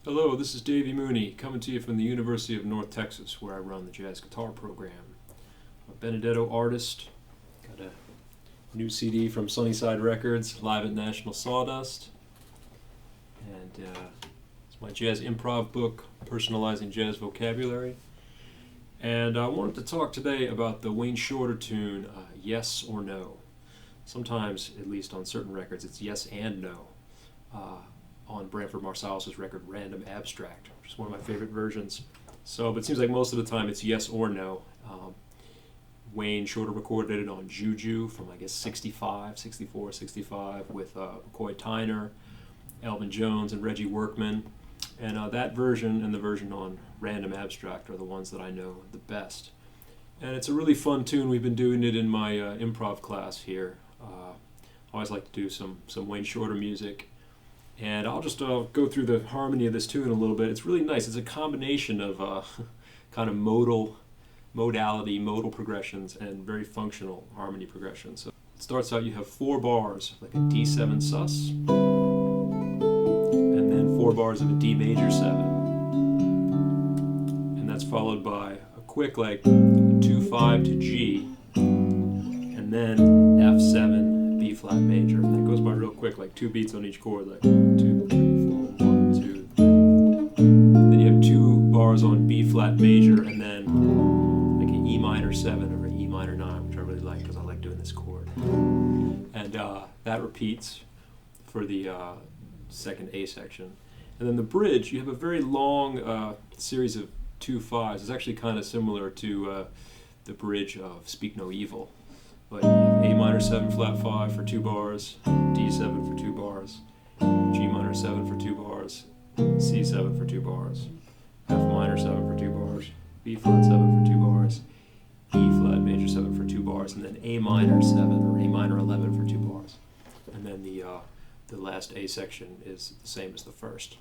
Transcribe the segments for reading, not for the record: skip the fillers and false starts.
Hello, this is Davy Mooney, coming to you from the University of North Texas, where I run the jazz guitar program. I'm a Benedetto artist, got a new CD from Sunnyside Records, live at National Sawdust, and it's my jazz improv book, Personalizing Jazz Vocabulary. And I wanted to talk today about the Wayne Shorter tune, Yes or No. Sometimes, at least on certain records, it's yes and no. On Branford Marsalis's record Random Abstract, which is one of my favorite versions. But it seems like most of the time it's yes or no. Wayne Shorter recorded it on JuJu from I guess 65 with McCoy Tyner, Elvin Jones, and Reggie Workman. And that version and the version on Random Abstract are the ones that I know the best. And it's a really fun tune. We've been doing it in my improv class here. I always like to do some Wayne Shorter music. And I'll just go through the harmony of this tune a little bit. It's really nice. It's a combination of kind of modal progressions and very functional harmony progressions. So it starts out, you have 4 bars, like a D7 sus, and then 4 bars of a D major 7. And that's followed by a quick like 2-5 to G, and then F7, B flat major. And that goes by real quick, like 2 beats on each chord, like 1, 2, 3, 4, 1, 2, 3. Then you have 2 bars on B flat major, and then like an E minor 7 or an E minor 9, which I really like because I like doing this chord. And that repeats for the second A section. And then the bridge, you have a very long series of 2-5s. It's actually kind of similar to the bridge of Speak No Evil. But you have A minor 7 flat 5 for 2 bars, D7 for 2 bars, G minor 7 for 2 bars, C7 for 2 bars, F minor 7 for 2 bars, B flat 7 for 2 bars, E flat major 7 for 2 bars, and then A minor 7 or A minor 11 for 2 bars. And then the last A section is the same as the first.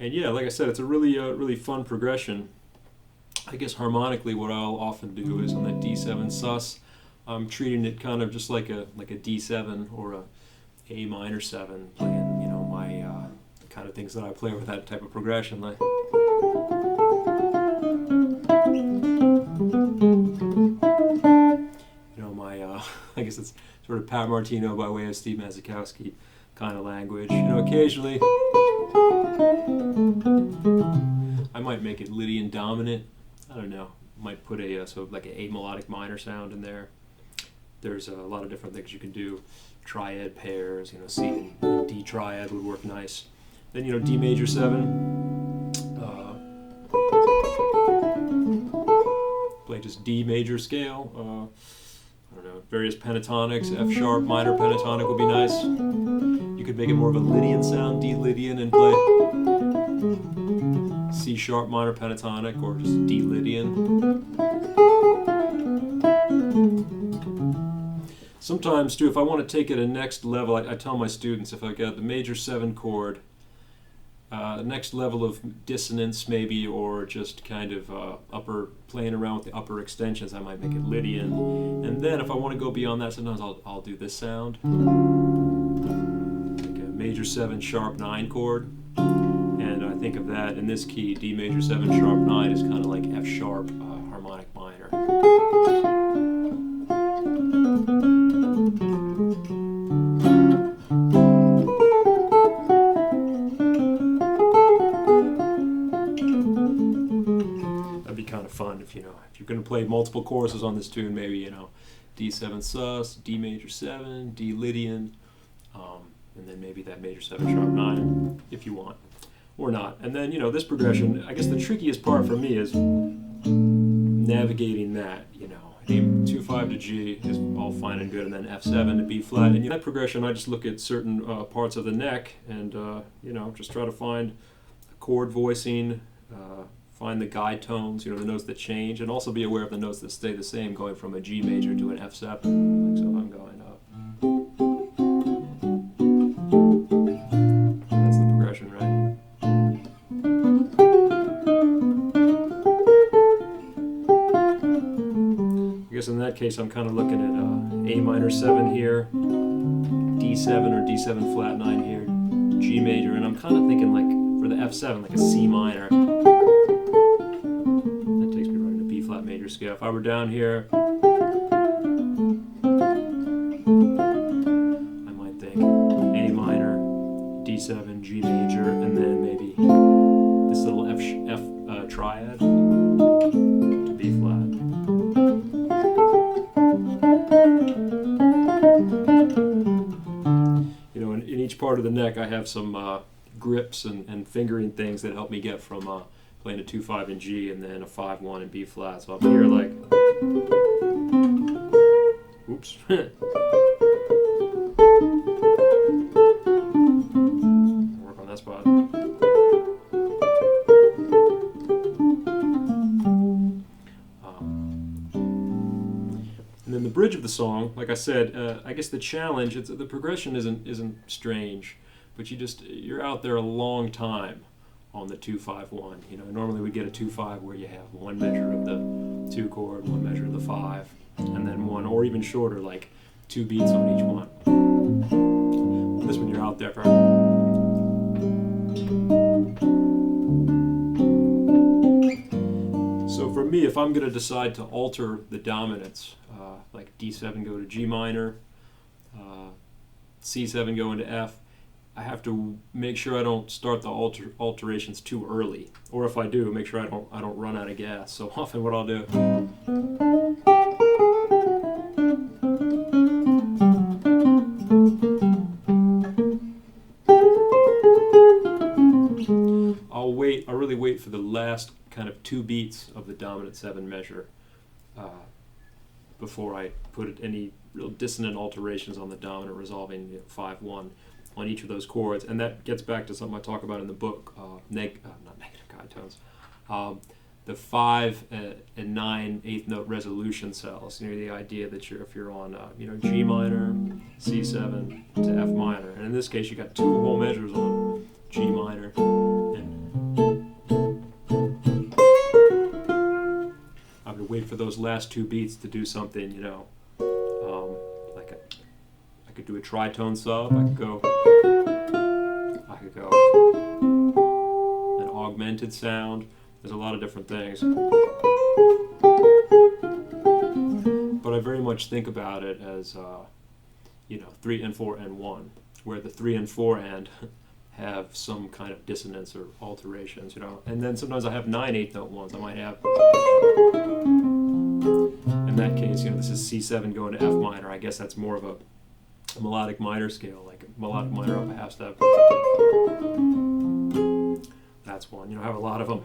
And yeah, like I said, it's a really fun progression. I guess harmonically what I'll often do is on that D7 sus, I'm treating it kind of just like a D7 or a A minor 7, playing my the kind of things that I play with that type of progression, like my I guess it's sort of Pat Martino by way of Steve Mazikowski kind of language. Occasionally I might make it Lydian dominant. I don't know. Might put a sort of like a melodic minor sound in there. There's a lot of different things you can do. Triad pairs, C and D triad would work nice. Then, D major 7. Play just D major scale. I don't know, various pentatonics. F sharp minor pentatonic would be nice. You could make it more of a Lydian sound, D Lydian, and play C sharp minor pentatonic or just D Lydian. Sometimes, too, if I want to take it a next level, I tell my students, if I got the major 7 chord, next level of dissonance maybe, or just kind of playing around with the upper extensions, I might make it Lydian. And then if I want to go beyond that, sometimes I'll do this sound, like a major 7 sharp 9 chord. And I think of that in this key, D major 7 sharp 9 is kind of like F sharp harmonic minor. That'd be kind of fun if you're going to play multiple choruses on this tune, maybe D7 sus, D major 7, D Lydian, and then maybe that major 7 sharp 9 if you want, or not. And then this progression, I guess the trickiest part for me is navigating that. A2-5 to G is all fine and good, and then F7 to B flat. And that progression, I just look at certain parts of the neck and just try to find a chord voicing, find the guide tones, the notes that change, and also be aware of the notes that stay the same, going from a G major to an F7. Like so, if I'm going up. That's the progression, right? I guess in that case, I'm kind of looking at A minor 7 here, D7 or D7 flat 9 here, G major, and I'm kind of thinking like for the F7, like a C minor. That takes me right into B flat major scale. If I were down here, I might think A minor, D7, G major, and then maybe this little F triad to B flat. You know, in each part of the neck, I have some grips and fingering things that help me get from playing a 2-5 in G and then a 5-1 in B flat. So I'll be here like, oops. Work on that spot. And then the bridge of the song, like I said, I guess the challenge, the progression isn't strange, but you're out there a long time on the 2-5-1. You know, normally we get a 2-5 where you have one measure of the 2 chord, one measure of the 5, and then one, or even shorter, like 2 beats on each one. This one you're out there for. So for me, if I'm going to decide to alter the dominance, like D7 go to G minor, C7 go into F, I have to make sure I don't start the alterations too early, or if I do, make sure I don't run out of gas. So often, what I'll do, I'll really wait for the last kind of 2 beats of the dominant 7 measure before I put any real dissonant alterations on the dominant, resolving 5-1 on each of those chords. And that gets back to something I talk about in the book, not negative guide tones, the 5 and 9 eighth note resolution cells. You know, the idea that if you're on G minor, C7 to F minor, and in this case you got 2 whole measures on G minor, and I would wait for those last 2 beats to do something, like I could do a tritone sub, I could go an augmented sound. There's a lot of different things. But I very much think about it as 3 and 4 and 1, where the 3 and 4 and have some kind of dissonance or alterations, and then sometimes I have 9 eighth note ones. I might have, in that case, this is C7 going to F minor. I guess that's more of a melodic minor scale, like a melodic minor up a half step. That's one. I have a lot of them.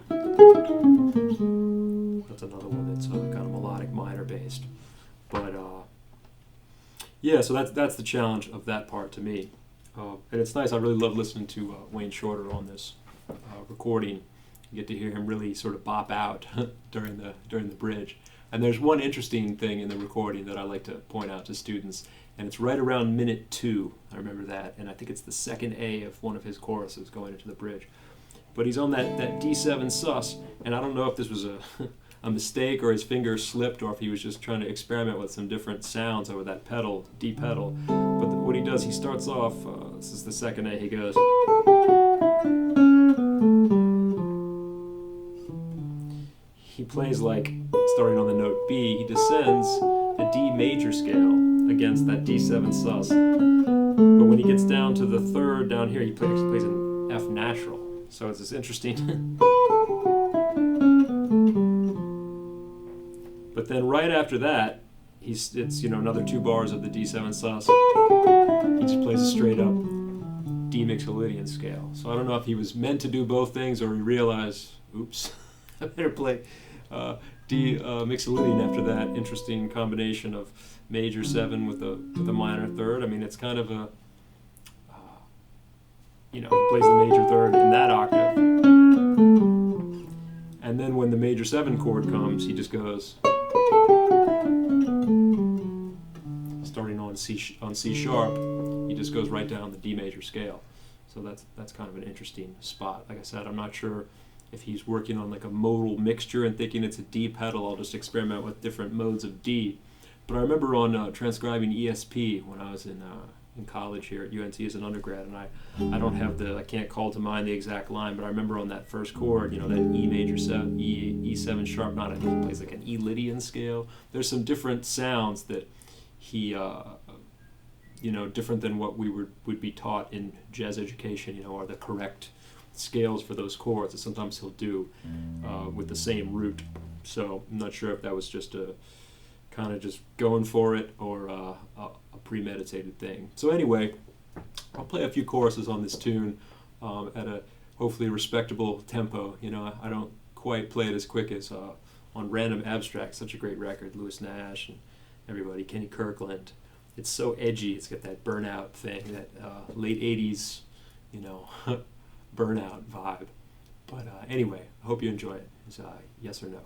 That's another one that's kind of melodic minor based. But so that's the challenge of that part to me. And it's nice. I really love listening to Wayne Shorter on this recording. You get to hear him really sort of bop out during the bridge. And there's one interesting thing in the recording that I like to point out to students, and it's right around minute 2. I remember that, and I think it's the second A of one of his choruses going into the bridge. But he's on that D7 sus, and I don't know if this was a mistake or his finger slipped or if he was just trying to experiment with some different sounds over that pedal, D pedal. But what he does, he starts off, this is the second A, he goes, he plays like, starting on the note B, he descends a D major scale against that D7 sus. But when he gets down to the third down here, he actually plays an F natural. So it's this interesting. But then right after that, it's another 2 bars of the D7 sus. He just plays a straight up D Mixolydian scale. So I don't know if he was meant to do both things or he realized, oops, I better play D Mixolydian after that interesting combination of major 7 with a minor third. I mean, it's kind of a he plays the major third in that octave, and then when the major 7 chord comes, he just goes, starting on C sharp, he just goes right down the D major scale. So that's kind of an interesting spot. Like I said, I'm not sure if he's working on like a modal mixture and thinking it's a D pedal. I'll just experiment with different modes of D. But I remember on transcribing ESP when I was in in college here at UNT as an undergrad, and I don't have I can't call to mind the exact line, but I remember on that first chord, that E major 7, E7 sharp, not he plays like an E Lydian scale. There's some different sounds that he, different than what we would be taught in jazz education, are the correct scales for those chords that sometimes he'll do with the same root. So I'm not sure if that was just a kind of just going for it or a premeditated thing. So anyway, I'll play a few choruses on this tune at a hopefully respectable tempo. I don't quite play it as quick as on Random Abstract, such a great record, Lewis Nash and everybody, Kenny Kirkland. It's so edgy. It's got that burnout thing, that late 80s, burnout vibe. But anyway, I hope you enjoy it. It's yes or no.